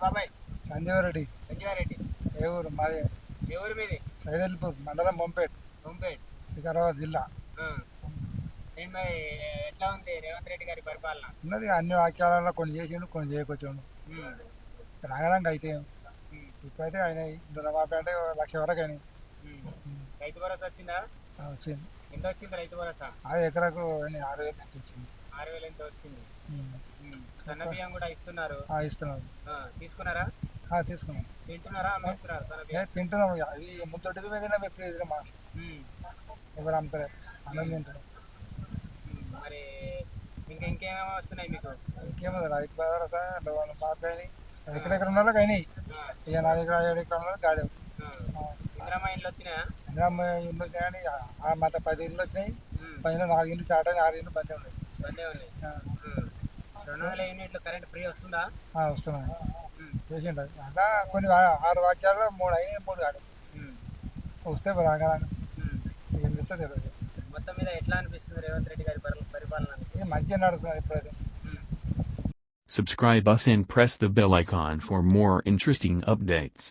బాబాయ్? సంజీవరెడ్డి. సంజీవారెడ్డి. ఏ ఊరు మాది? ఏ ఊరు మీది? సైదల్పూర్ మండలం బొంపేట్, ముంపేట్. వికారాబాద్ జిల్లా. ఆ. నేను మరి ఎట్లా ఉంది రేవంత్ రెడ్డి గారి పరిపాలన? ఉన్నది అన్ని వాక్యాలలో కొన్ని చేసిండు, కొన్ని చేయకొచ్చాడు. ఉమ్, రాగడానికి అయితే ఉమ్, ఇప్పుడైతే ఆయన రుణమాఫీ అంటే 1,00,000 వరకు అయినాయి. ఉమ్. రైతు భరోసా వచ్చిందా? వచ్చింది. ఎంత వచ్చింది రైతు భరోసా? అది ఎకరాకు 6,000 ఎంత వచ్చింది. 6,000 ఎంత వచ్చింది. ఉమ్. సన్న బియ్యం కూడా ఇస్తున్నారు. ఇస్తున్నాం. తీసుకున్నారా? తీసుకున్నాం. తింటున్నారా? అమ్మేస్తున్నారు సన్న బియ్యం? తింటున్నాం. అవి ముందు మీద తిన్నాం, ఎప్పుడు తిన్నామా? ఉమ్, ఎవరు అమ్ముతారు? అన్నం తింటున్నాం. మరి ఇంకేమేమో వస్తున్నాయి మీకు? ఇంకేమో రైతు భరోసా, రుణమాఫీ అయినాయి. ఎక్కడెక్కడ ఉన్న వాళ్ళకి అయినాయి. ఇక 4 ఎకరాలు 7 ఎకరాల వాళ్ళకి కాలేవు. ఇందిరమ్మ ఇండ్లు వచ్చినాయా? ఇంకా ఇల్లు వచ్చినాయని మళ్ళీ 10 ఇల్లు వచ్చినాయి. 10లో 4 ఇల్లు స్టార్ట్ అయ్యి 6 ఇల్లు బందే ఉన్నాయి. బందే ఉన్నాయి. 200 యూనిట్లు కరెంట్ ఫ్రీ వస్తుందా? వస్తున్నాయి. చేసిండు అట్లా కొన్ని 6 వాక్యాల్లో 3 అయినాయి, 3 కాదు. వస్తే రాగా ఏం చేస్తే తెలియదు. మొత్తం మీద ఎట్లా అనిపిస్తుంది రేవంత్ రెడ్డి గారి పరిపాలన? మంచిగా నడుస్తున్నారు ఇప్పుడైతే. Subscribe us and press the bell icon for more interesting updates.